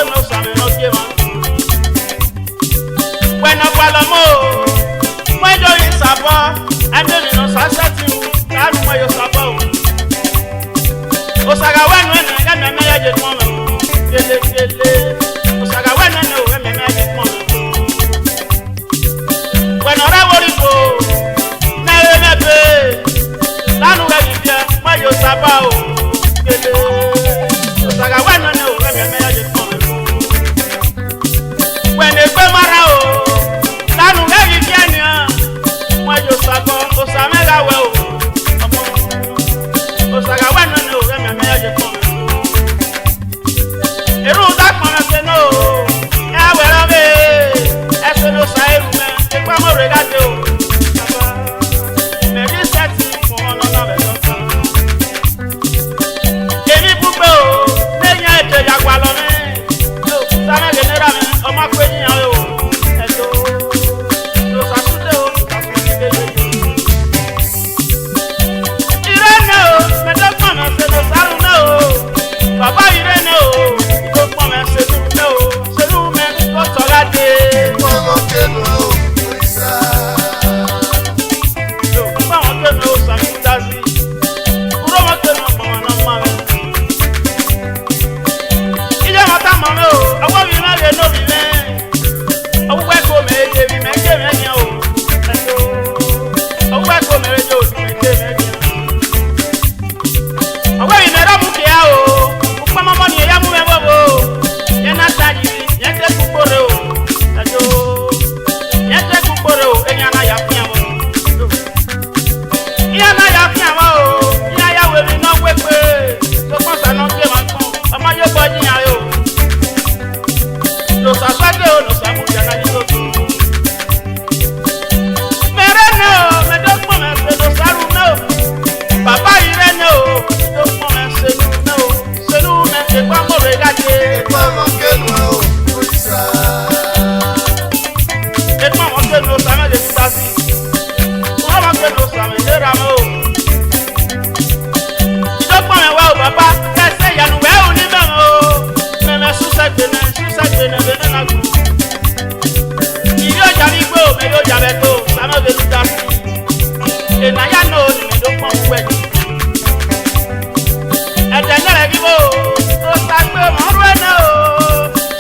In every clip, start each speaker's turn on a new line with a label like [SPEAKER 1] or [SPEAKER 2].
[SPEAKER 1] que no sabe no lleva. Bueno, Palamo, muello y sabor, ande ni nos hace tío, claro, muello sabor. Osaga bueno, en el me haya llegado, que Osaga bueno, en el me haya llegado. Bueno, ahora borico, nadie me ve, la nube vivía, muello sabor, que Osaga bueno, en el me haya llegado. Bueno, el marao, la nube vivía, muello sabor, Osamega huevo. Osaga bueno, no, me haya llegado. Eruda con ese no, ya bueno ve, eso no sabe que cuando regateo, me dice a ti como no me toca. Que mi pupeo, leña este ya gualome, yo sabe generarme, o más cueña yo, eso, los asusteo, Irene, me toca no se nos saluda, papá Irene, yo como se me costolate,
[SPEAKER 2] como que no, Luisa.
[SPEAKER 1] yo como que no saluda así, como que no mame. Y ya mata mame o, agua viene que no vive, agua come que vive que me niao, agua come yo vive que me niao. Agua viene era muqueao, upa mamá ni ella mueve bobo, ya nataji, ya te cuporeo, yo, ya te cuporeo, ella na ya fiamo, ya na ya fiamo, ya huevi no huepe, yo cosa no te manco, ama yo voy a yo, los asaqueos no se mucha na yo tú, mereno, me dos pones de los alumnos, papá Irene, dos pones de que cuando regate,
[SPEAKER 2] Como que no, Luisa.
[SPEAKER 1] que como que no sabe de tu así, como que no sabe de ramo. Y yo como wow papá, que se ya no veo ni me sucede, venena. Y yo ya digo, me yo ya veo, sabe de tu así, que na ya no ni me do como güey. Etenere vivo, no sabe morueno,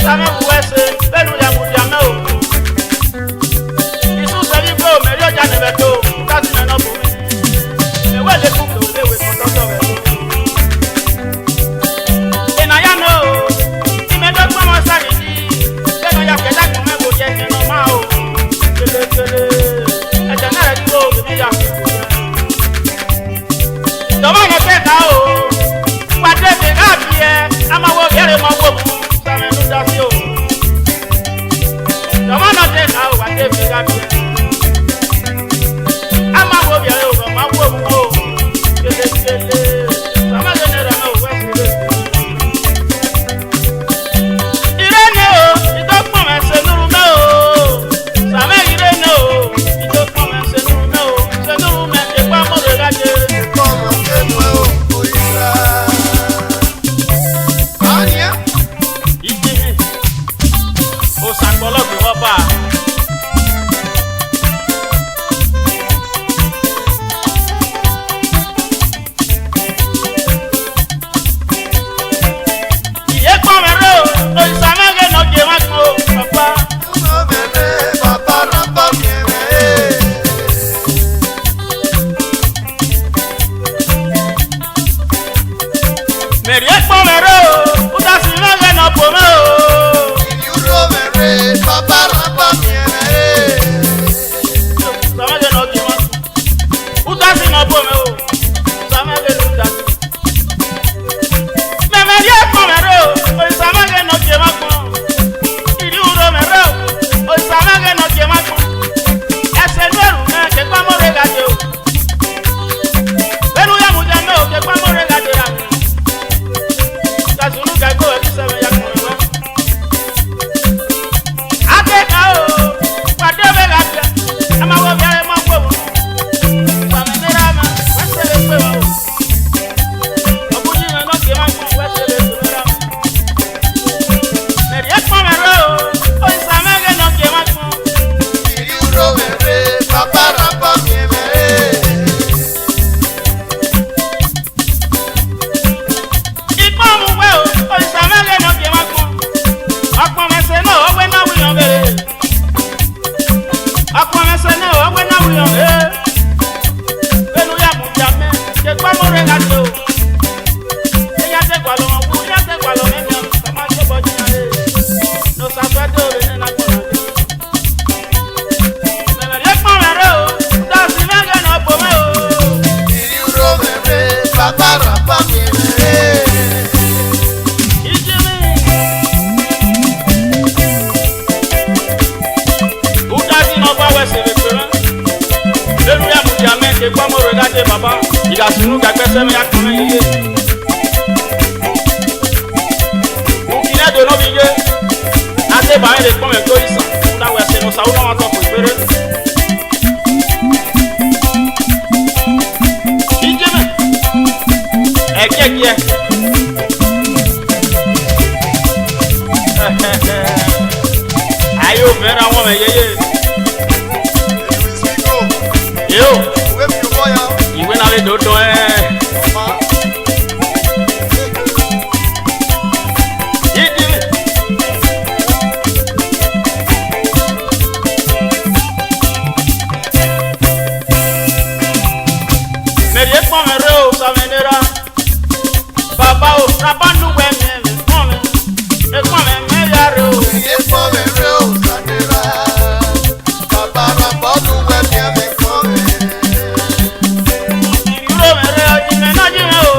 [SPEAKER 1] sabe huese, pero ya murió o. Y su servicio me dio ya neveto, casi me no pude. Me huele cuco, le huele con todo veto. En allá no, y me dio como salí, que no ya queda con me voy a que no mao. Etenere vivo, que me ya no van a pecar. Padre de Gabriel, ama wo viere mo wo bu, sa me nu da si o. No ma no te na o Padre de Gabriel. Ama wo viere o ma wo bu o. Kele, sa ma genera no we si. Irene o, ito pon me se nuru me o. Sa me Irene o, ito pon me se nuru me ke pa mo de gaje.
[SPEAKER 2] Como que no, Luisa.
[SPEAKER 1] O sacolo que va pa. que como regate papa, y la sinuca que se me ha comido. Ukine de no bille, ate ba ele come to isa, na we se no sa una ma to ko ibere. Ijeme. Ekeke. Ayo vera won me yeye.
[SPEAKER 2] Luwis Figo.
[SPEAKER 1] Yo.
[SPEAKER 2] Ìwé mi ò mọ̀ ya.
[SPEAKER 1] Ìwé na le dodo
[SPEAKER 2] Ma.
[SPEAKER 1] Ijeme. Merie pon me re o sa venera. Baba o rapanu we me pon me. E pon me ya re o.
[SPEAKER 2] Ìyé fọ́ mi rí o sàdéra. Bàbá ra bọ́ọ̀lù wẹ̀ bí ẹ̀mí kọ́ mi.
[SPEAKER 1] Ìdúró me re o jime na jime o.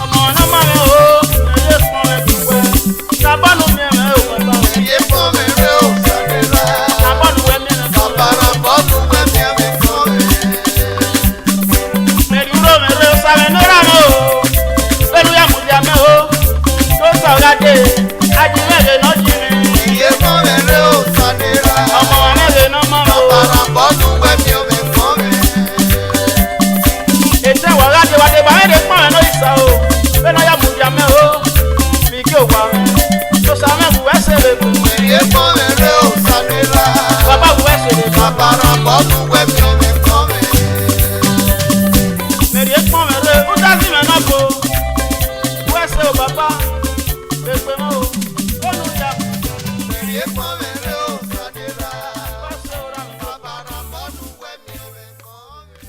[SPEAKER 1] Ọmọ na ma me o. Merie pon me duwe. Rapanu me o baba.
[SPEAKER 2] Ìyé fọ́ mi rí o sàdéra.
[SPEAKER 1] Rapanu we me na
[SPEAKER 2] Bàbá ra bọ́ọ̀lù wẹ̀ bí ẹ̀mí kọ́ mi.
[SPEAKER 1] Meduro me re o sa venera me o. Pelu ya mu ya me o. To sa o gade. Ajime le no jime.
[SPEAKER 2] Ìyé fọ́ mi rí o sàdéra.
[SPEAKER 1] Ọmọ me le no ma o.
[SPEAKER 2] Bàbá ra bọ́ọ̀lù wẹ̀ bí ẹ̀mí kọ́ mi.
[SPEAKER 1] Ete wa gade wa de ba me de pon me no isa o. Pelu ya mu ya me o. Figo wa. To sa me bu ese le bu.
[SPEAKER 2] Ìyé fọ́ mi rí o sàdéra.
[SPEAKER 1] Baba bu ese le bu.
[SPEAKER 2] Bàbá ra bọ́ọ̀lù wẹ̀ bí ẹ̀mí kọ́ mi.
[SPEAKER 1] Merie pon me re o da si me no ko. Bu ese o baba. Pepe mo o. Onu ya.
[SPEAKER 2] Ìyé fọ́ mi rí o sàdéra.
[SPEAKER 1] Bu ese o ra mi.
[SPEAKER 2] Bàbá ra bọ́ọ̀lù wẹ̀ bí ẹ̀mí kọ́ mi.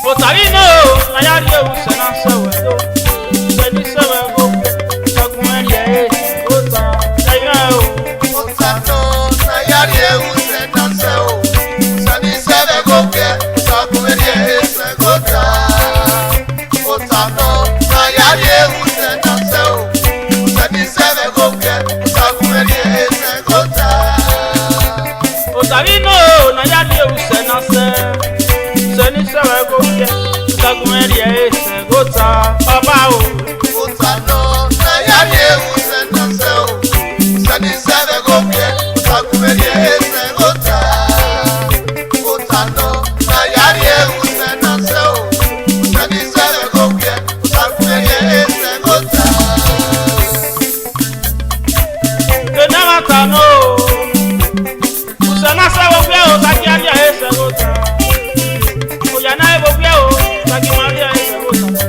[SPEAKER 1] Otarino, na ya ri ewu se na se we do. Se ni se we go. Sagun eri e, o ta. Eyan o.
[SPEAKER 2] Otano na yari ewu se na se o. Sani se ve goke, sakumeri e se gota. Otano na yari ewu se na se o. Sani se ve goke, sakumeri e se gota.
[SPEAKER 1] Otarino, na ya ri ewu se na se. Se ni se we go ke. Sagun eri e se go ta. Baba o.
[SPEAKER 2] Otano na yari ewu se na se o. Sani se ve goke, sakumeri e se gota. Otano na yari ewu se na se o. Sani se ve goke, sakumeri e se gota.
[SPEAKER 1] Ke na mata no. Usa na se wo pe o ta ki ari e se go ta. Oya na e wo pe o ta ki ma ri e se go ta.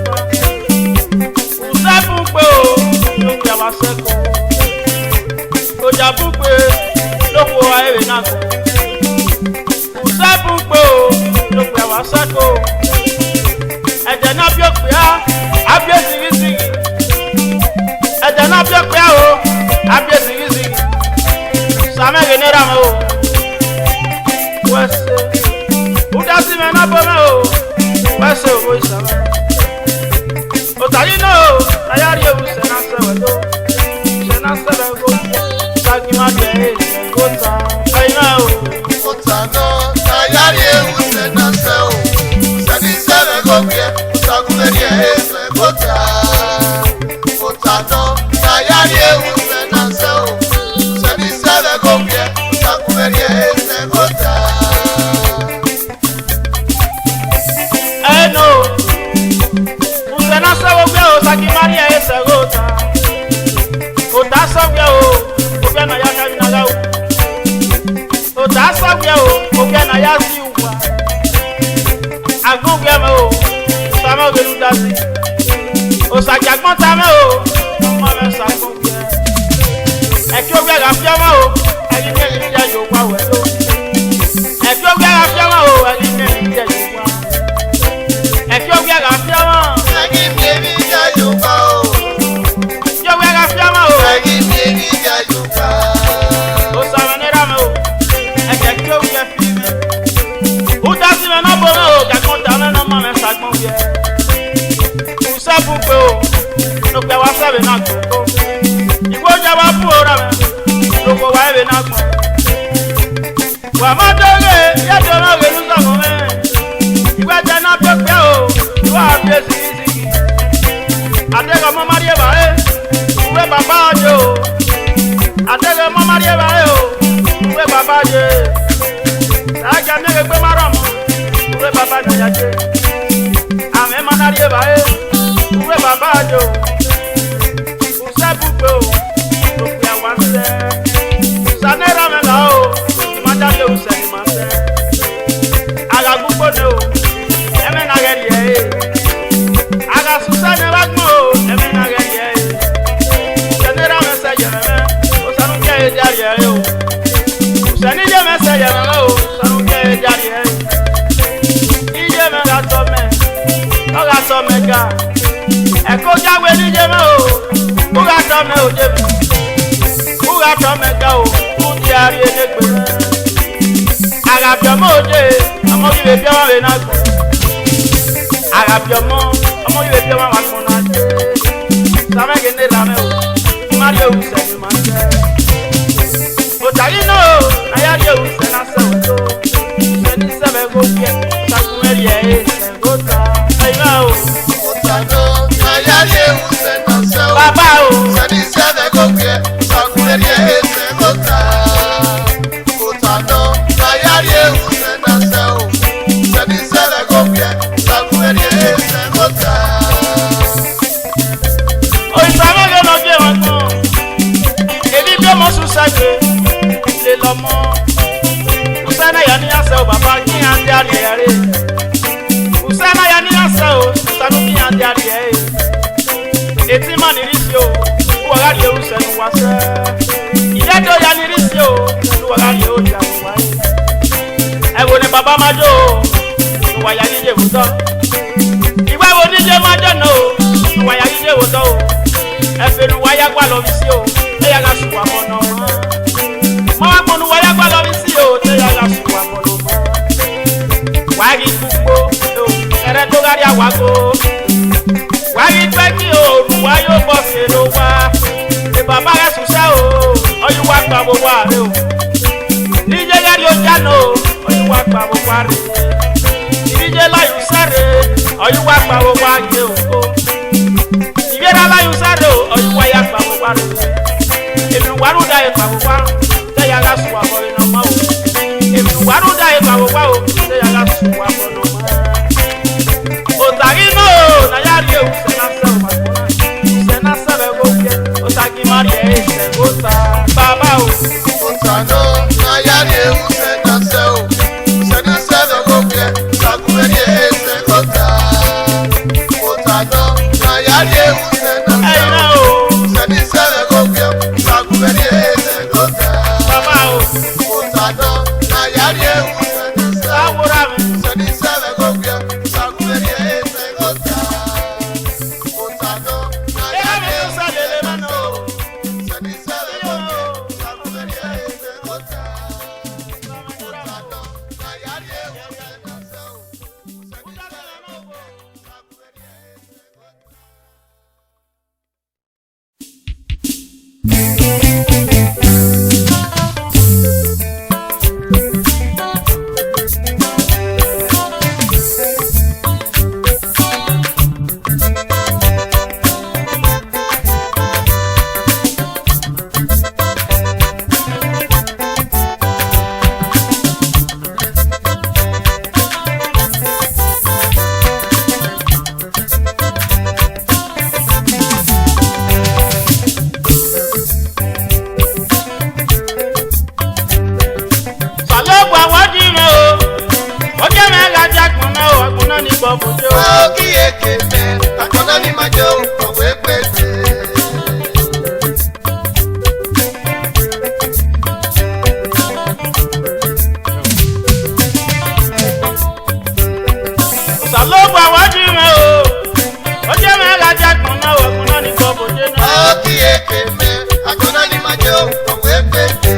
[SPEAKER 1] Usa fun pe o lo pe wa se ko. Oja fun pe lo wo aire na ko. Usa fun pe o lo pe wa se ko. Eje na bi o pe a bi sigi sigi. Eje na bi o pe o a bi sigi sigi. Same genera mo. Wese. Uda si me na bo me o. Wese o bo isame. Otarino, na ya ri ewu se na se we do. Se na se we go. Sagi ma de e se go ta. Eyan o.
[SPEAKER 2] Otano na yari ewu se na se o. Sani se ve goke, sakumeri e
[SPEAKER 1] na ya si uwa. Agbon gbe me o. Sama be lu dasi. O sa jagbon ta me o. Mo me sa gbon gbe. E ki o gbe ga fi ama o. E ki ke ni ja yo wa we lo. E ki o gbe ga fi ama o. E ki ke ni ja yo wa. E ki o gbe ga fi ama.
[SPEAKER 2] E ki ke ni ja yo wa o.
[SPEAKER 1] Yo gbe ga fi ama o.
[SPEAKER 2] E ki ke ni ja yo wa.
[SPEAKER 1] O sa me ni ra me o. E ke ki o gbe fi me. O ta si me na bo me o. Ka kon ta me na ma me sa gbon gbe. O sa bu pe o. No pe wa sa be na ko. Iwo ja wa pu ora me. No ko wa be na ko. Wa ma doge ya do na ge nu sa mo me. Iwa ja na pe pe o. Wa pe si si. Ade ko mo marie ba e. Uwe baba jo. Ade ko mo marie ba e o. Uwe baba je. Aja me ge pe maro mo. Uwe baba no ya je. Ame manarie ba e. Uwe baba jo. Usabu pe o. No pe awa se. Sanera me la o. Manda le usani ma se. Aga gbogbo ne o. Eme na geri e. Aga susane wa gbo o. Eme na geri e. Sanera me se je me. O sanu ke e jari e o. Usani je me se je me o. Sanu ke e jari e. Ije me ga to me. O ga to me ga. E ko jawe ni je me o. O ga to me o je mi. O ga to me ga o. O ti ari e de gbe. Aga bi omo oje. Omo bi be bi omo we na gbo. Aga bi omo. Omo bi be bi omo wa gbo na je. Same ge ne la me o. Mario u se ni ma se. O ta yi no. Aya ri u se na se o to. Se ni se be go ke. Sa ku me ri e se go ta. Ai ma o.
[SPEAKER 2] Otano na ya ri u se na se o.
[SPEAKER 1] Baba o.
[SPEAKER 2] Se ni se be go ke. Sa ku me ri e se go ta. Otano na ya ri u se na se o. Se ni se be go ke. Sa ku me ri e se go ta.
[SPEAKER 1] O isama ge no je won mo. Ebi bi mo su sagbe. Le lo mo. Usana ya ni ase o baba ki an dia ni ere. Usana ya ni ase o. Sanu ki an dia ni ere. Eti ma ni risi o. Wo ga ri o se nu wa se. Iye do ya ni risi o. Wo ga ri o ja wa e. E wo ni baba ma jo o. Nu wa ya ni je wo to. Iwa wo ni je ma jo no o. Nu wa ya ni je wo to o. E fe nu wa ya gba lo mi si o. E ya ga su wa mo no mo. Mo wa mo nu wa ya gba lo mi si o. E ya ga su wa mo lo mo. Wa ri gbogbo o. Ere to ga ri awago. Wa ri pe ki o ru wa yo bo se lo wa. E baba re su se o. Oyu wa gba bo wa re o. Ni je ga ri o ja no. Oyu wa gba bo wa re. Ni je la yu sare. Oyu wa gba bo wa je o. Ibera la yu sare o. Oyu wa ya gba bo wa re. Emi waru da e gba bo wa. Te ya ga su wa bo ina ma o. Emi waru da e gba bo wa o. Te ya ga su wa bo no ma. Otagi no na ya ri e se na se o ma ko na. Se na se be go ke. Otagi ma ri e se go ta. Baba o.
[SPEAKER 2] Otano na ya ri u se na se o. Se ni se be go ke. Sa ku me ri e se go ta. Otano na ya ri u se na se
[SPEAKER 1] Ai na
[SPEAKER 2] o.
[SPEAKER 1] o.
[SPEAKER 2] Se ni se be go ke. Sa ku me ri e se go ta.
[SPEAKER 1] Baba o.
[SPEAKER 2] Otano na ya ri u se na se o.
[SPEAKER 1] bojo.
[SPEAKER 2] Okieke me, akona ni majo, owe pete.
[SPEAKER 1] Salogba waju me o. Oje me la jagun na o kuna ni bojo na.
[SPEAKER 2] Okieke me, akona ni majo, owe pete.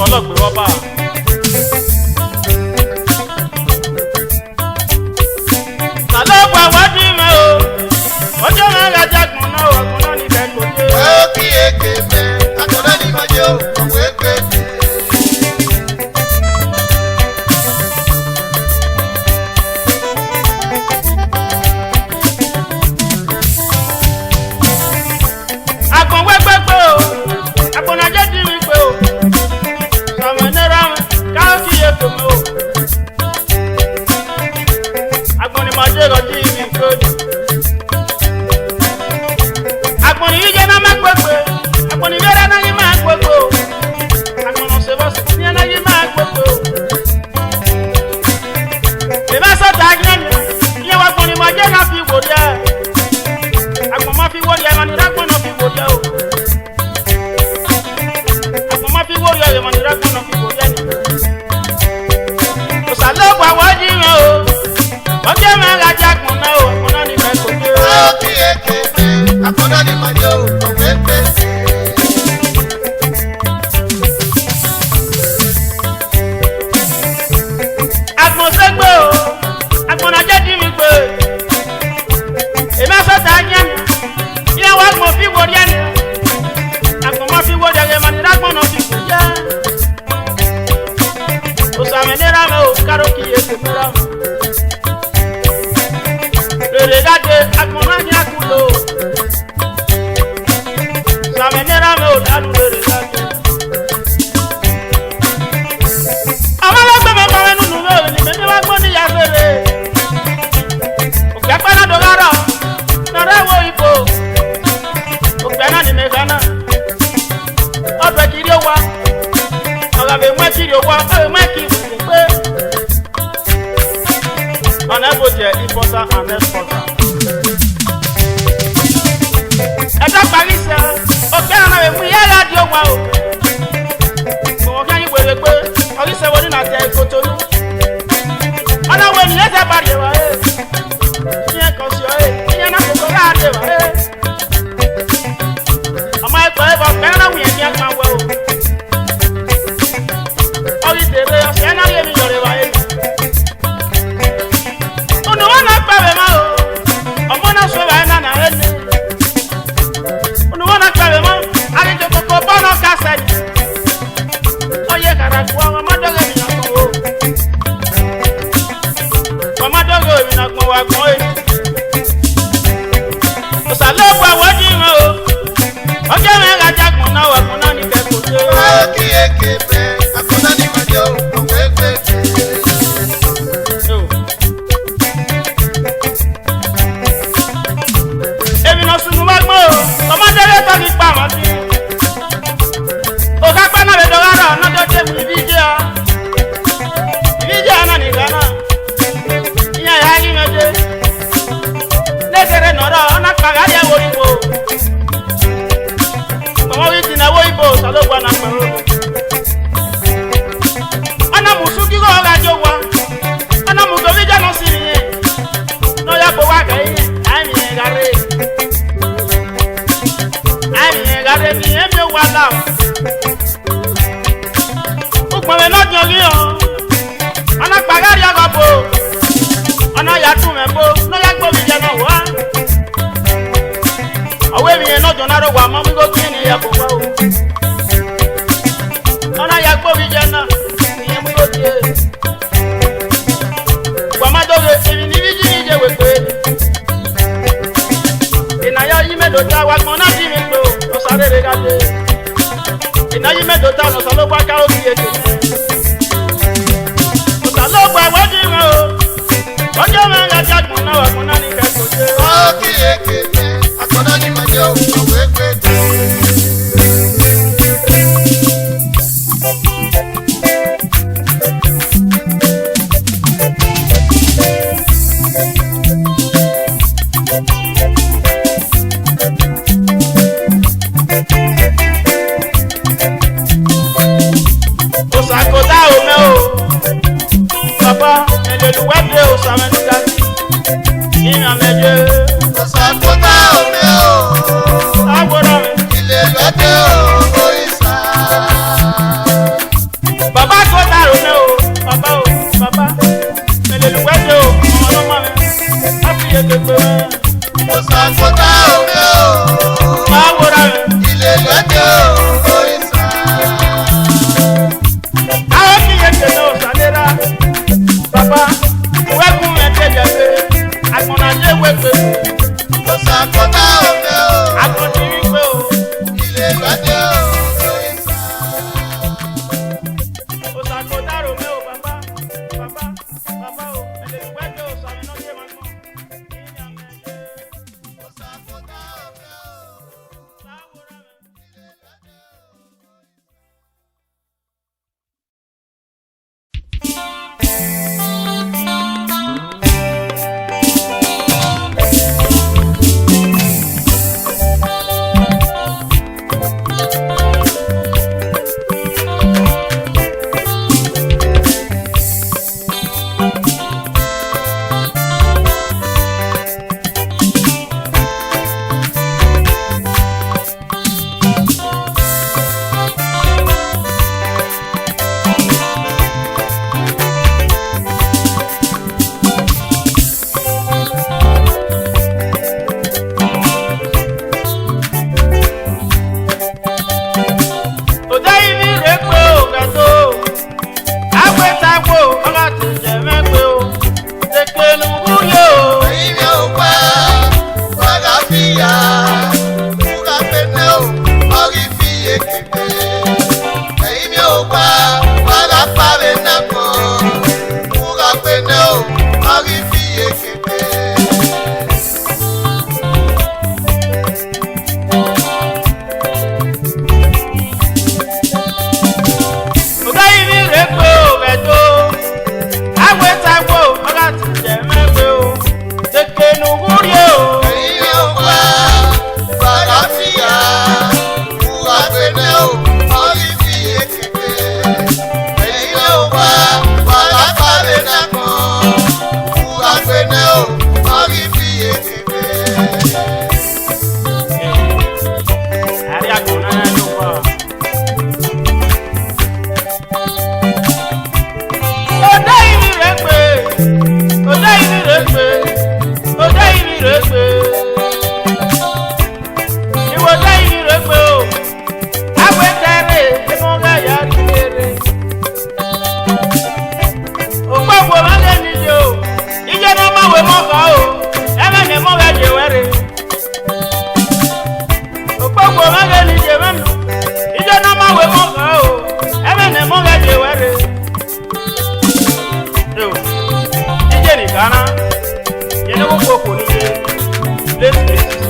[SPEAKER 1] Ọlọ́gbé rọ́bà. Sàlọ́gbà wájú mẹ́ o, ọjọ́ máa ń rajagun náà ọ̀gbun náà ní kẹ́kọ̀ọ́ dé.
[SPEAKER 2] Okieke me, akona ni majo, owe pete.
[SPEAKER 1] Àgbọ̀n wẹ́gbẹ́ pé o, àgbọ̀n ajé dì mí pé o. Agboni majero di mi kodi. Agboni yije na magbegbe. Agboni vera na yi magbegbe. Agboni se bo se ni na yi magbegbe. Le ba so ta gyan ni. Ye wa agboni maje na fi wo dia. Agbon ma fi wo dia ma ni ragbon na fi wo dia o. Agbon ma fi wo dia ma ni ragbon na fi wo dia ni. Salogba wadi me o. Oje me la jagun na o, kuna ni me ko je.
[SPEAKER 2] Okieke me, akona ni majo, owe pete.
[SPEAKER 1] Agbon segbe o, agbon aje di mi gbe. E ma so ta yan. Ile wa agbon fi wo ri ani. Agbon ma fi wo de ge ma ni ragbon na fi ko je. O sa me ni ra me o, karo ki e se me ra me. Lele dade agbona ni akulo. Samenera me o danu lele dade. Àwọn lọ́gbọ̀n mi kọ́wé nínú lórí ni mi wá gbọ́ ní yàgbére. Òkè pẹ́lá dọ̀lárọ̀ lọ́rọ̀ ẹ̀wọ̀ ìbò. Òkè náà ni mẹ́fà náà. Ọ̀dọ̀ kiri ó wá. Ọ̀gá mi mú kiri ó wá. Ọ̀gá mi kiri ó pé. On a voté importer and exporter. Ẹ̀dá parí sẹ́, òkè àná rẹ̀ mú yẹ́ rádìó wa o. Gbọ̀ngàn kí ayé wèrè pé oríṣẹ́ wo nínú àtẹ ìkòtòlú. Ọ̀nà wo ènìyàn tẹ́ parí wa ẹ̀? Ìyẹn kan sí ọ ẹ̀, ìyẹn náà kòkó láàdé wa ẹ̀. Ọmọ ẹ̀kọ́ ẹ̀bọ̀ pẹ́ẹ́rẹ́ wù yẹn ní ẹ̀ka wẹ̀ o. Orí tèrè ọ̀sẹ̀ náà yẹ mi yọ̀rẹ̀ wa ẹ̀. Salogba wadi me o. Oje me ga jagun na wa kun na ni ke ko je.
[SPEAKER 2] Okieke me, akona ni majo, owe pete.
[SPEAKER 1] Èmi no sunu magbo o. Ọmọ dere to fi pa mo ti. O ka pa na be dogara na do te mu ibije a. Ibije na ni gana. Iya ya yi meje. Lekere noro na paga ya woriwo. Ọmọ wi ti na wo ibo Salogba na pẹ̀rọ. Ana musu ki go ga jo wa. Ana mu go bija no siri yen. No ya bo wa ga yin. Ai mi gare. Ai mi gare mi e mi wa la. O gbo me no jo ri o. Ana paga ya go bo. Ana ya tu me bo. No ya gbo bija no wa. Awe mi no jo na ro wa mo mi go kin ni ya bo wa o. Ana ya gbo bija na. Ni mo go die. Wa ma do ge ibi ni bi ji je we pe. Ina ya yi me do ta wa gbon na ti mi gbo. O sare re ga de. Ina yi me do ta no Salogba ka o ki e ke. O Salogba wadi me o. Ojo me ga jagun na wa kun na ni ke ko je.
[SPEAKER 2] Okieke me, akona ni majo, owe pete. fia, uga beneo, ori fie keke. Eile uba, wala pare na ko, uga beneo, ori fie keke.
[SPEAKER 1] Ari akuna na jopa. Odai mi regbe, odai mi regbe, odai mi regbe. Iwo odai mi regbe o. Awe tere, emoga yari tere. Okpagbo male ni jo. Ije na ma we mo ka o. Eme ne mo ga je were. Okpagbo male ni je menu. Ije na ma we mo ka o. Eme ne mo ga je were. Ije ni kana. Yene wo koko ni je. Let's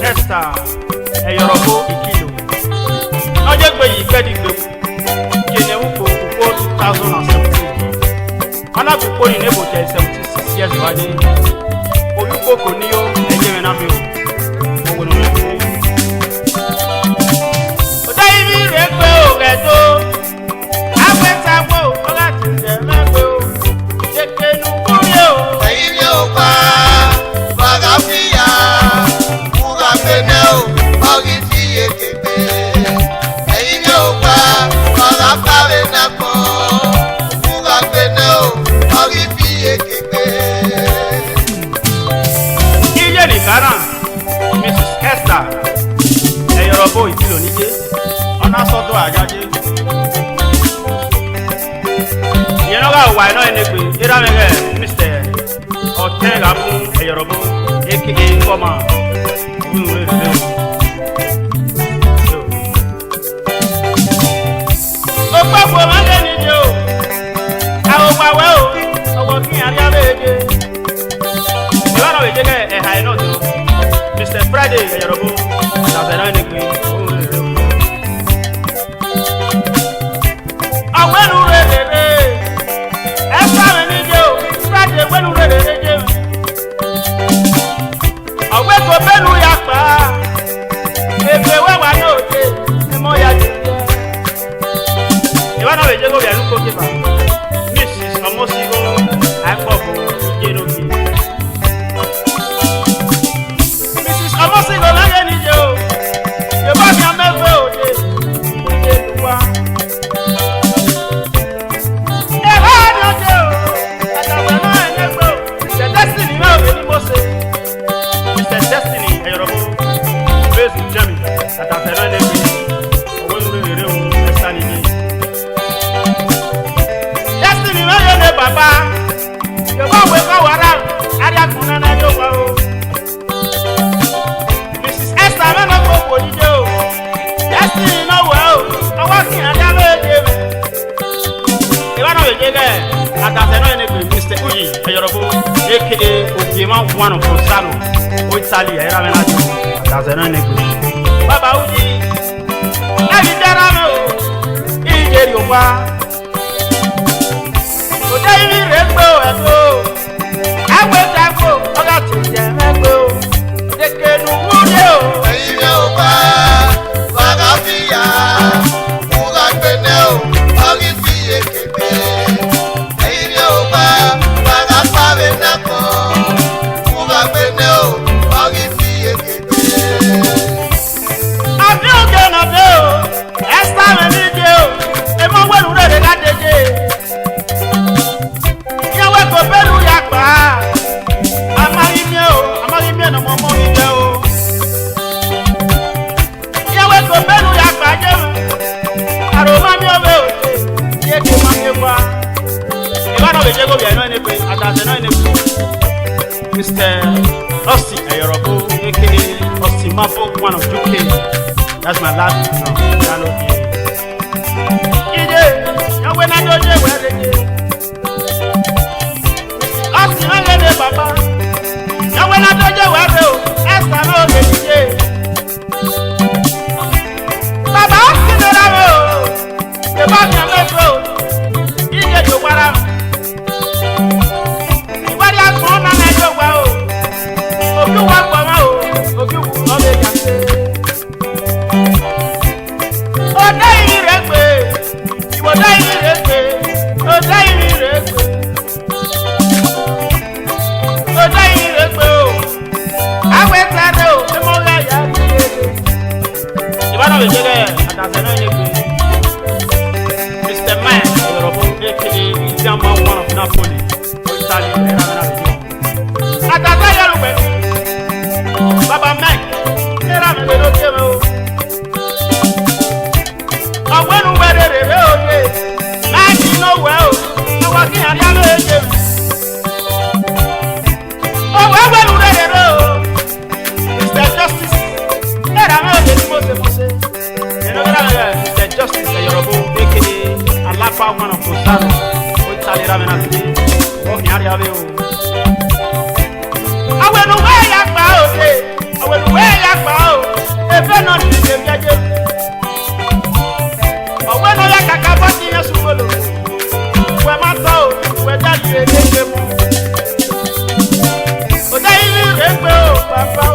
[SPEAKER 1] Esther. Eyorobo ikilo. Oje gbe yi kedi gbe. Yene wo koko 2017. Ana koko ni nebo 76 years waje. Oyu koko ni yo eje me na mi o. Owo no me. Odai mi regbe o gedo. Agbeta wo ola ti je megbe o. Jekenu kuri o.
[SPEAKER 2] Eile uba, wala fia, uga beneo, ori fie keke. Eile uba, wala pare na ko, uga beneo, ori fie keke.
[SPEAKER 1] Ije ni kana. Mrs. Esther. Eyorobo ikilo nije. Ona sodo ajaje. Yenoga wa no enegbe. Ira mege Mr. Otega mu Eyorobo A.K.A. Koma. Okpagbo male ni jo. Awo pa we o. Owo kin ari abeje. Iwa no beje ke ha ino to. Mr. Friday Eyorobo. Ta be no enegbe. Awenu rere. Esa me ni jo. Friday wenu rere je. Awe ko benu ya pa. Ebe we wa no je. Ni mo ya je. Iwa no beje go bi anu ko ke ba. Mrs. Omosigo Akpobo Jeroki. Mrs. Omosigo la ye ni je o. Ye ba mi amefe o je. Je duwa. E ha no je o. Atawe na enegbo. Mr. Destiny ma o ni mo se. Mr. Destiny Eyorobo. Bezu Jami. Atawe na enegbo. Owo nure rere o. Esta ni ni. Destiny ma yo ne baba. Ye ba we ka wara. Ari akuna na jo wa o. Mrs. Esther ma no ko ko ni je o. Destiny no wa o. Owo kin ada meje. Iwa no beje ke. Atawe na enegbo Mr. Uyi Eyorobo A.K.A. Okiema one of Osano. O Italy era me na jo. Atawe na enegbo. Baba Uyi. Abi dara me o. Ije ri o wa. Odai mi regbe o eto. Agbeta ko oga ti je megbe o. Dekenu wuje o.
[SPEAKER 2] Eile uba, wala fia, uga beneo, ori fie keke. Eile uba, wala pare na ko, uga beneo, ori fie keke.
[SPEAKER 1] Abi oge na de o. Esther me ni je o. Emo wenu rere ga deje. Yawe ko benu ya pa. Amari mi o. Amari mi na mo mo mi je o. Yawe ko benu ya pa je o. Aroma mi o be o. Ye ke ma ke wa. Iwa no beje go bi eno ene pe. Atase no ene pe. Mr. Rusty Eyorobo A.K.A. Rusty Mapo one of UK. That's my last song. Ije, yawe na doje were je. Rusty ma le de baba. Yawe na doje were o. Esther no le je. Baba Rusty no ra me o. Ye ba mi amefe o. Ije jo wara. Iwari akon na na jo wa o. Obi wa pa ma o. Obi wu no le ja se. Ivana Vijay, Atazeno Negri, Mr. Man, A.K.A. Izama, one of Napoli, Italy, Atazaya Lupe, Baba Mac, Era Melo. I went over there, Mac, you know well, I was in a yellow agent. Oh, I went over there, Mr. Justice. The justice that you're about, A.K.A. Alapa, one of Rosano, which I have walking out of you. I went away, I went away, if I not in the gadget. I went away, I can't pass in a solo. Where my thought, where that is a but I remember, Papa.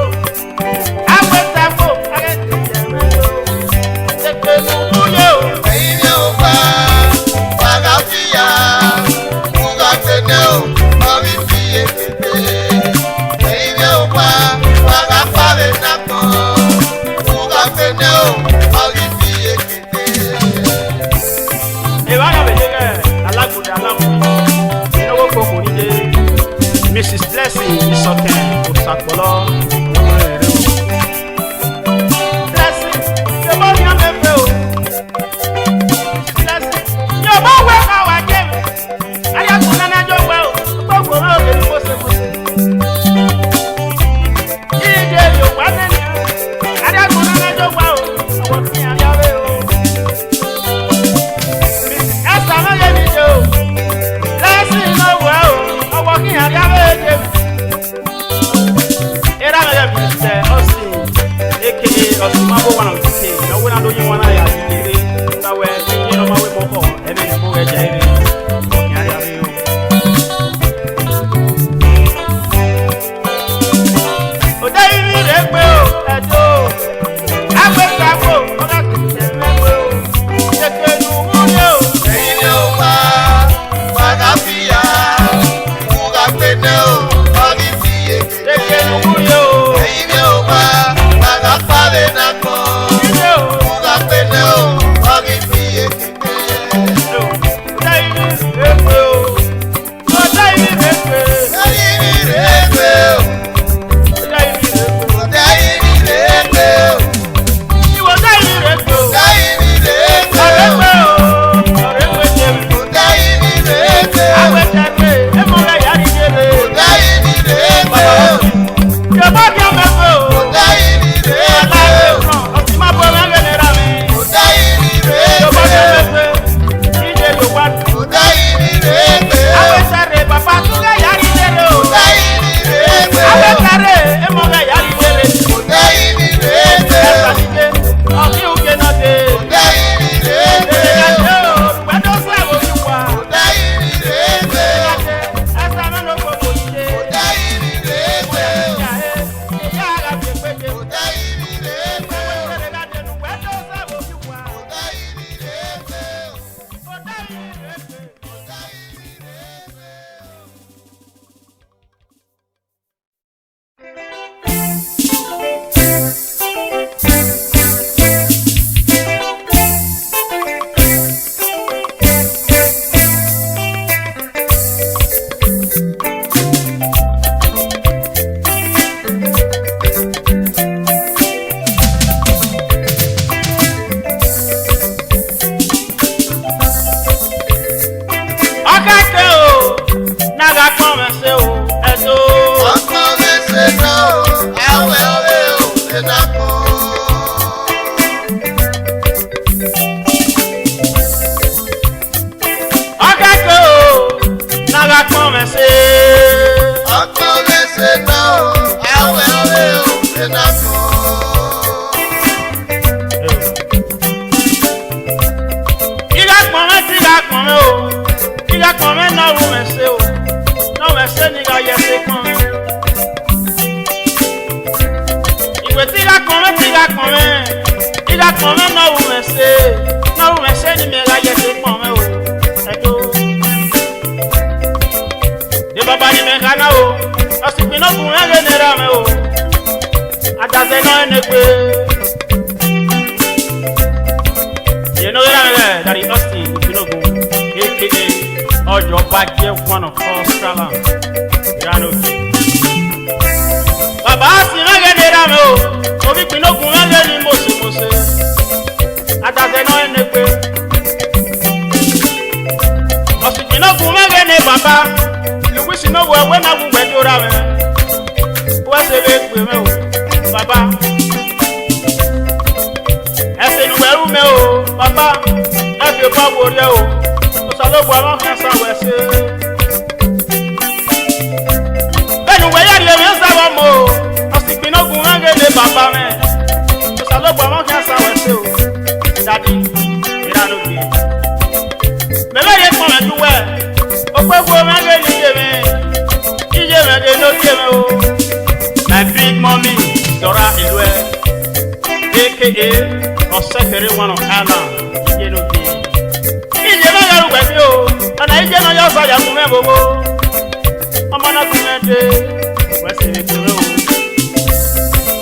[SPEAKER 1] Mrs. Blessing is okay for Sakolo. Blessing, the money I'm a bill. Blessing, your mom work how I came. I have to manage your well. Don't go out and post a post. You want it? I have to manage your well. I want me and your will. Mrs. Esther, I let me go. Blessing, no well. I'm walking out your way. Mr. Austin, A.K.A. Osumabo, one of the kids. No one I know you want to have. So we're you know my way more. And then we'll get Irene. Oh, David, I went back home. Agye one of Australia. Irano. Baba si ngene rame o. Obi pino kun ngene mose. Atase no enegbe. Osi pino kun ngene baba. Luwis no we na wu wedo rame. Wa se be gbe me o. Baba. Ese nu weru me o. Baba. Efe pa wori o. Osalo gba won kan sa we se. Benu we ya le me sa wa mo. Osi pino kun ngene baba me. Osalo gba won kan sa we se o. Daddy, Irano bi. Bebe ye ko me duwe. Opegwo me le ni me. Ije me de no tie me o. My big mommy, Dora Ilwe, A.K.A. Osekere one of Ireland. Ije no bi. Ije no yaru gbe mi o. Ana ije no yo so ya fun me bobo. Omo na fun me de. We se le pe o.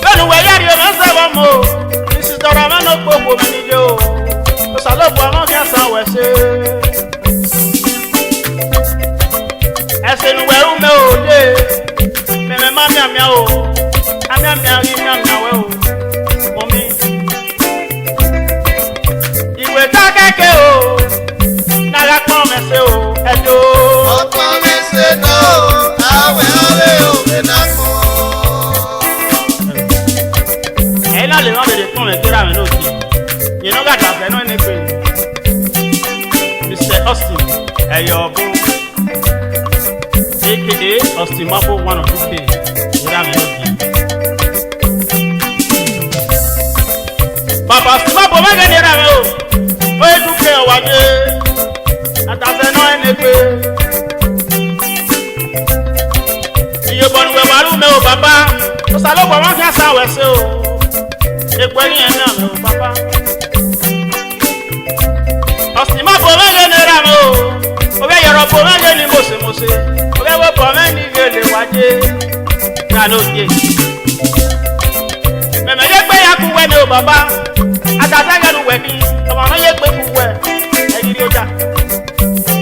[SPEAKER 1] Benu we yari o me se wo mo. Mrs. Dora me no gbogbo mi ni je o. O salo bo mo ke san we se. Ese nu we u me o de. Me ma mia o. Amia ri mia we o. Mommy. Iwe ta keke o. Na la ko me se o. Edo.
[SPEAKER 2] Ọkọ mi ṣe náà, àwẹ̀ ọ̀rẹ́ òwe náà kọ́.
[SPEAKER 1] Ela le no de kon me kira me no ti. You know that I no any pe. Mr. Austin, Eyobo. A.K.A. Austin Mapo one of UK. Kira me no ti. Papa Austin Mapo me ke dira me o. O eduke o waje. Atase no any pe. Iye bonu we waru me o baba. O salo bo won kan sa we se o. Ekweri en na me o papa. Austin Mapo me ke dira me o. O be yoro po me ni mose. O be wo po me ni gele waje. Na lo die. Me ye gbe ya ku we me o baba. Atase ga lu we ni. O ma no ye gbe ku we. E giri oja.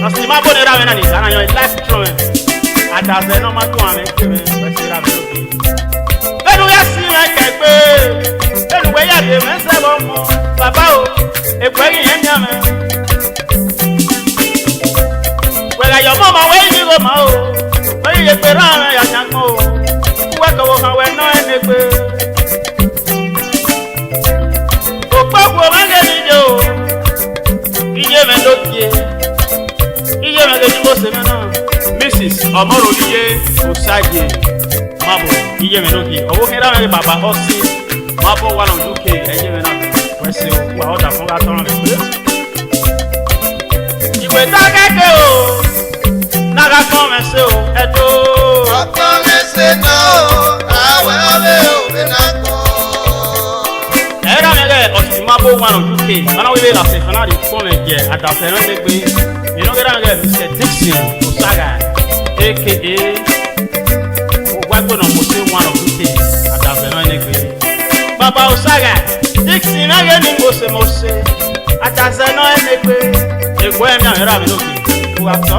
[SPEAKER 1] Austin Mapo ni ra me na ni. Ana yo life strong. Atase no ma tu ame ke me. We si ra me o. Benu ya si me ke gbe. Benu we ya de me se bo mo. Baba o. Ekweri en ya me. Wela yo mama we ni go ma o. We ye pe ra me ya nyan o. We ko wo kan we no ene pe. O pa wo ma le ni jo. Iye me do tie. Iye me ni mo se me na. Mrs. Omoroliye Osaye Mabo iye me no ki. Owo kera me baba Osi Mabo one of UK iye me na. We se wa oda fun ga ton re pe. Iwe ta keke o. Na ga kon me se o edo.
[SPEAKER 2] Ọkọ mi ṣe náà, àwẹ̀ ọ̀rẹ́ òwe náà kọ́.
[SPEAKER 1] Era me le Osi Mabo one of UK. Bana we la se fana di fon le je adafe no se pe. You know kera me Mr. Dixon Osaga A.K.A. Ogwago no mo se one of UK adafe no ne pe. Baba Osaga Dixon na ge ni mo se. Atase no ene pe. Egbo emi ara mi loke. O wa so.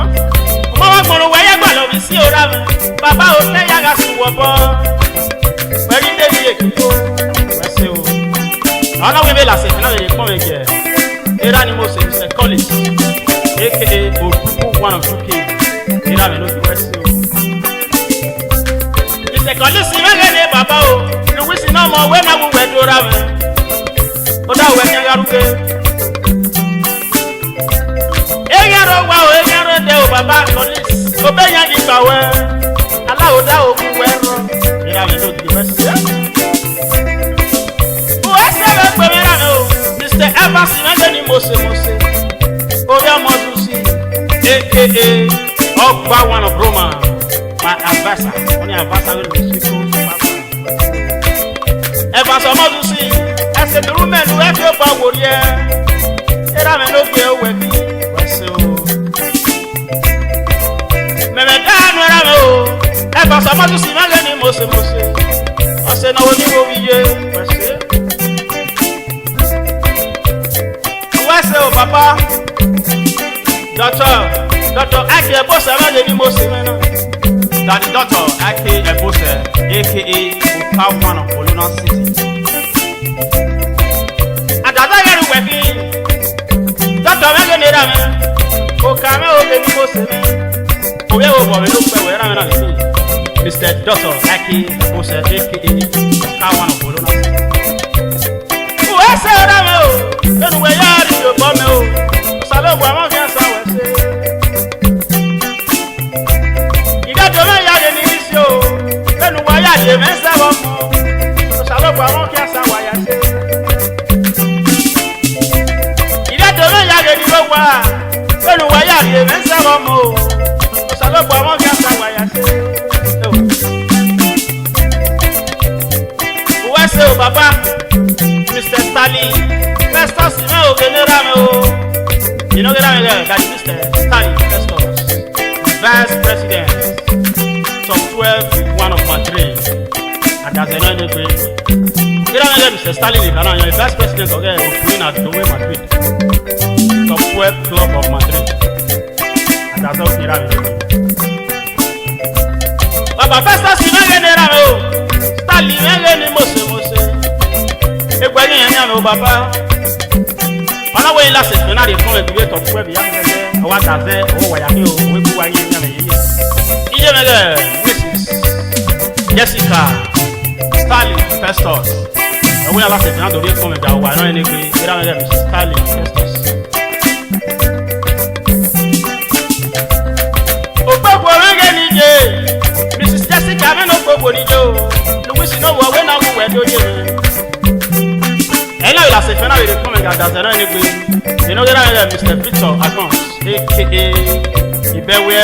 [SPEAKER 1] Mo wa gboro we ye gba lo mi si ora mi. Baba o te ya ga su wo bo. Peri de bi ekiko. We se o. Ana we be la se na le kon me je. Era ni mo se college. A.K.A. Oduku one of UK. Era mi loke we se o. Ise college si me ne baba o. Luwis na mo we na wu we do ra mi. O da we ni yaruke. Eyaro wa o eyaro de o baba police. O be yan di gba we. Ala o da o ku we ro. Ira me lo di we se. O se be pe me ra o. Mr. Evans me ni mose. O ya mo du si. A.K.A. Ogba one of Roma. My advisor. Oni advisor we do si ko papa. Evans o mo du si. Ese duru me lu e fi o pa wori e. Ira me lo gbe o we bi. Eba sama tu si male ni mose. Ase na woni wo wiye, wese. Wese o papa. Doctor, Dr. A.K.A. Obasuyi A.K.A.
[SPEAKER 3] That the Dr. A.K.A. Obasuyi A.K.A. Oka one of Oluna City.
[SPEAKER 1] Adaza yẹri wẹ̀bi. Dr. Mẹ́gẹ́ ní ìdámẹ́. Oka mẹ́ òde ní Obasuyi. Òwe wo bọ̀ mi ló pẹ̀ wẹ̀ rámẹ́ náà lè fi.
[SPEAKER 3] Mr. Dr. A.K.A. Obasuyi A.K.A. Oka one of Oluna City.
[SPEAKER 1] Òwe ṣe rámẹ́ o. Lẹ́nu wẹ̀ yá rí ìjọba mi o. Sàlẹ̀ ògbà máa fi ẹ̀sán wẹ̀ ṣe. Ìdájọ́ mẹ́ yá lè ní ìṣe o. Lẹ́nu wẹ̀ yá lè mẹ́sẹ̀ wọ́n mú. Sàlẹ̀ ògbà máa fi ẹ̀sán wẹ̀ yá ṣe. Ìdájọ́ mẹ́ yá lè ní ló wà. Lẹ́nu wẹ̀ yá lè mẹ́sẹ̀ wọ́n mú. Sàlẹ̀ ògbà máa fi ẹ̀sán wẹ̀ yá ṣe. Òwe ṣe o bàbá. Mr. Stalin, Festus, you know, you know that Mr. Stalin, Festus, Vice President, top 12, one of Madrid, and that's another great. You know Mr. Stalin, you're the Vice President of Queen at the way Madrid, top 12 club of Madrid, and that's how you know. But Festus, you know, Stalin, you know, Egbani yẹn ní bàbá ọlọ́wọ́ yìí láti fún náà lè fún ẹgbẹ́ tó fún ẹbí yàrá ẹgbẹ́ ọwọ́ àtàzẹ́ owó wàyà ní owó ikú wáyé ní àmì yíyẹ. Iye mẹ́lẹ̀ Mrs. Jessica Stalin Festus ẹ̀wọ́n yàrá láti fún náà lórí fún ẹgbẹ́ ọwọ́ àná ẹni pé ìyá mẹ́lẹ̀ Mrs. Stalin Festus. Ògbógbò orílẹ̀ níje Mrs. Jessica mẹ́nu ògbógbò níje o Luwis náà wọ̀ wẹ́ náà wù wẹ́ lóye rẹ̀. And now, last time I will come and that's another way. You know that I am Mr. Victor Akons, A.K.A. Ibewe,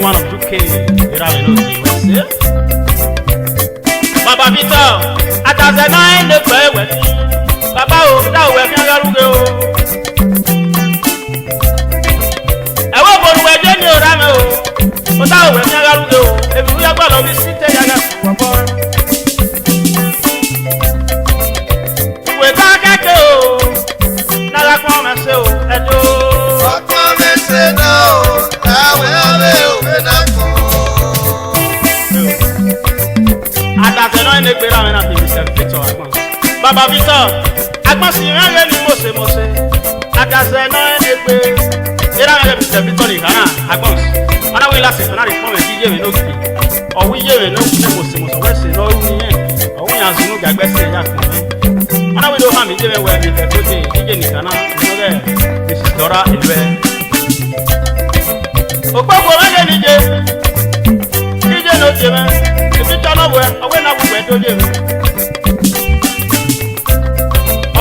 [SPEAKER 1] one of 2K. You know, Baba Victor, at as a nine, the play with Baba, that way, I go. I won't go where Jenny or Ramo, but that way, I go. If we are going to be seated, I got Baba Victor, Akons ìrànlẹ́ ni mọ̀sẹ̀mọ̀sẹ̀. Adàsẹ̀ náà ẹni pé ìrànlẹ́ Mr. Victor nìkan Akons. Ọ̀nà wíńlá sì fún àrífọ́n rẹ̀ jíjẹ́ mi lókè. Ọ̀wú yé mi ló kún mọ̀sẹ̀mọ̀sẹ̀ wẹ́sẹ̀ lọ́rùn yẹn. Ọ̀wú yàn sínú gàgbẹ́sẹ̀ ẹ̀yà kan mẹ́. Ọ̀nà wíńlá hàn mí jẹ́ mi wẹ̀ mi fẹ́ tó dé jíjẹ́ nìkan náà ìrànlẹ́ Mrs. Dora ìlú ẹ̀. Òpópó mẹ́lẹ̀ níjẹ́ jíjẹ́ ló jẹ mẹ́. Ìbíjọ́ náà wẹ̀ ọ̀wẹ́ náà wẹ̀ tó jẹ mẹ́.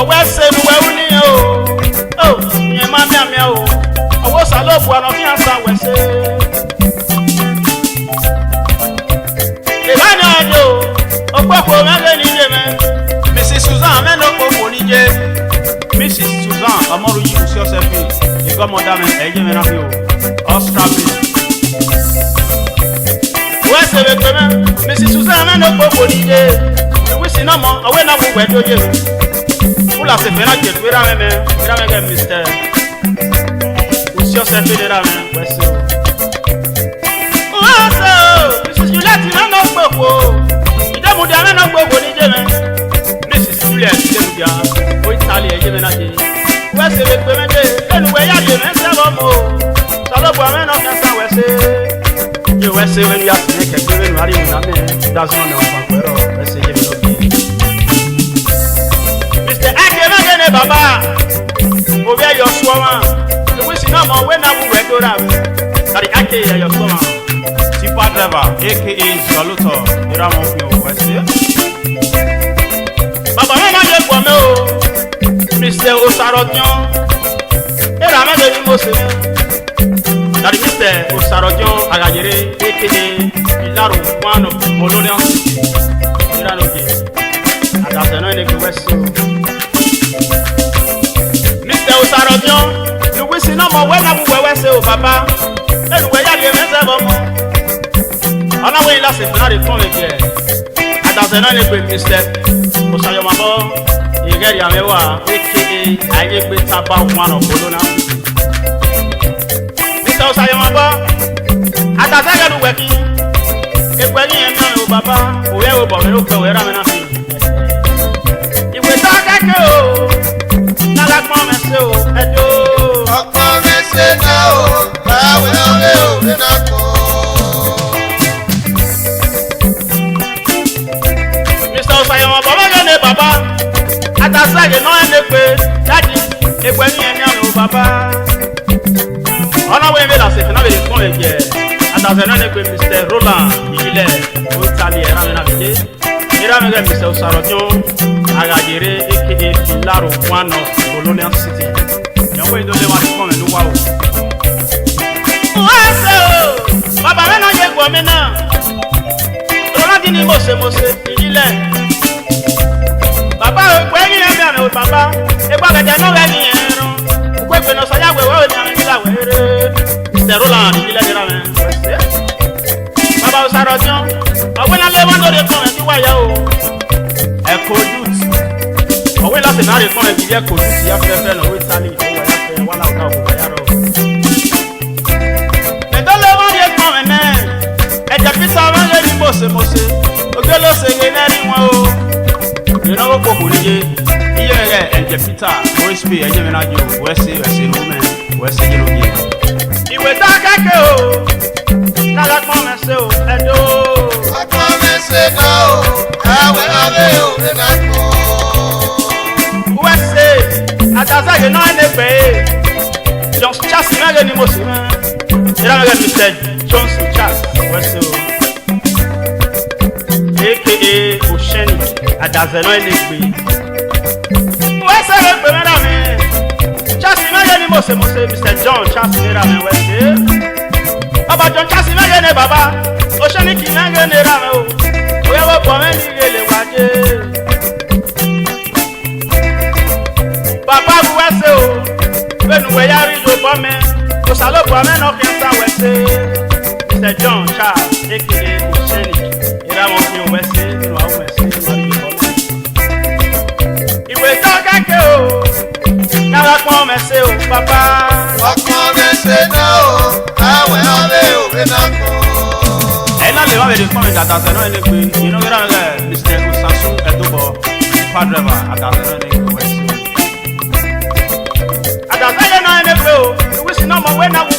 [SPEAKER 1] Ọwọ́ ẹsẹ̀ nu wẹ́wú níyẹn o, ó ìyẹn máa mí o, ọwọ́ sàlọ́ọ̀bù àná kí á san wẹ̀sẹ̀. Ìbáni ọjọ́ òpópó mẹ́lẹ̀ níjẹ́ mẹ́.
[SPEAKER 3] Mrs. Susan mẹ́lẹ̀ òpópó níjẹ́. Mrs. Susan ọmọrú yìí kù sí ọ̀sẹ̀ fi ìgbọ́mọdá mi ẹ̀yẹ́ mi náà fi o, ọ̀strapì.
[SPEAKER 1] Ọwọ́ ẹsẹ̀ bẹ̀ pẹ́ mẹ́. Mrs. Susan mẹ́lẹ̀ òpópó níjẹ́. Ìwísí náà mọ ọwọ́ náà wù wẹ̀ tó yẹ mi. Ula se fera que tu era meme Mr. Usio se fera meme weso. Oso, Mrs. Juliet na gbogbo. Ide mu dia na gbogbo ni je me. Mrs. Juliet ide mu dia o Italy e je me na je. Wese le pe me de enu we ya de me se bo mo. Salo bo me no kan sa wese. Je wese we ya se ke pe me no ari mu na me. That's one of my pero wese je me no bi. Baba, obi ayo swama. The wish no more when I will go down. That A.K.A. ayo swama.
[SPEAKER 3] Tipa driver, A.K.A. Saluto, Iramo Pio, West.
[SPEAKER 1] Baba, mama, you for me, Mr. Osarodion. Iramo de Mose. That Mr. Osarodion, Agajere, A.K.A. Ilaro, one of Molonian City. Irano, and that's another West. Osarodion, Luwis no more when I will wear so papa. Then we are the message of on our way last if not a phone again. And that's another great mistake. Osayomabo, you get your mewa, A.K.A. I get with about one of Bologna. Mr. sayama ba atasaga du weki ekwani emi o baba oye o bo me o pe we ra me na fi iwe ta keke o na la pon me se o edo
[SPEAKER 2] ọ̀pọ̀ mi ṣe náà o báwo lè o rí náà kọ́.
[SPEAKER 1] Mr. Sayama baba gane baba atasaga no ene pe daddy ekwani emi o baba ona we me la se na be kon eje atasaga no ene pe Mr. Roland ile o tali era me na bide era me Mr. Osarojo agajere A.K.A. Pilaro one of Colonial City we don't let us come and do wow. Baba me no ye gbo me na. Ora di ni mose ile. Baba gbe ni e me o baba. E gba gede no re ni erun. Gbe gbe no so ya gbe we o ni ami la were. Mr. Roland ile dira me. Baba o saro jon. Owe na le won do re kon e ti wa ya o. E ko youth. Owe la se na re kon e bi ye ko youth ya fefe no we tali. Wala uta ubuyaro. Medole wari ekon ene. Eja pisa wale ni mose. Ogelo se ngeneri won o. You know ko kuriye. Iye re eje pita. OSP eje me na jo. Wese rume. Wese jiro bi. Iwe ta kake o. Na la pon me se o. Edo.
[SPEAKER 2] ọ̀pọ̀ mi ṣe náà o báwo lè o rí náà kọ́.
[SPEAKER 1] Wese atasaga no ene pe. Just chas na ni mosi na. Era me Mr. Johnson Chas. Wese o. A.K.A. Osheni adazeno ene pe. Wese re pe me ra me. Chas na ni mosi Mr. John Chas era me wese. Baba John Chas na ni baba. Osheni ki na ni ra me o. Oya wo po me ni gele waje. Baba wese o. Benu we yari jo bome ko salo bome no ken sa wese Mr. John Charles A.K.A. Osheni era mo fi wese no awu wese no ari bome iwe to kake o na la pon mese o papa
[SPEAKER 2] ọ̀pọ̀ mi ṣe náà o báwo lè o rí náà kọ́.
[SPEAKER 3] E na le wa be de kon data se no ene pe you know era me Mr. Osasu Edobo Padreva atase no ene wese
[SPEAKER 1] atasaye no ene pe o we si no mo we na wo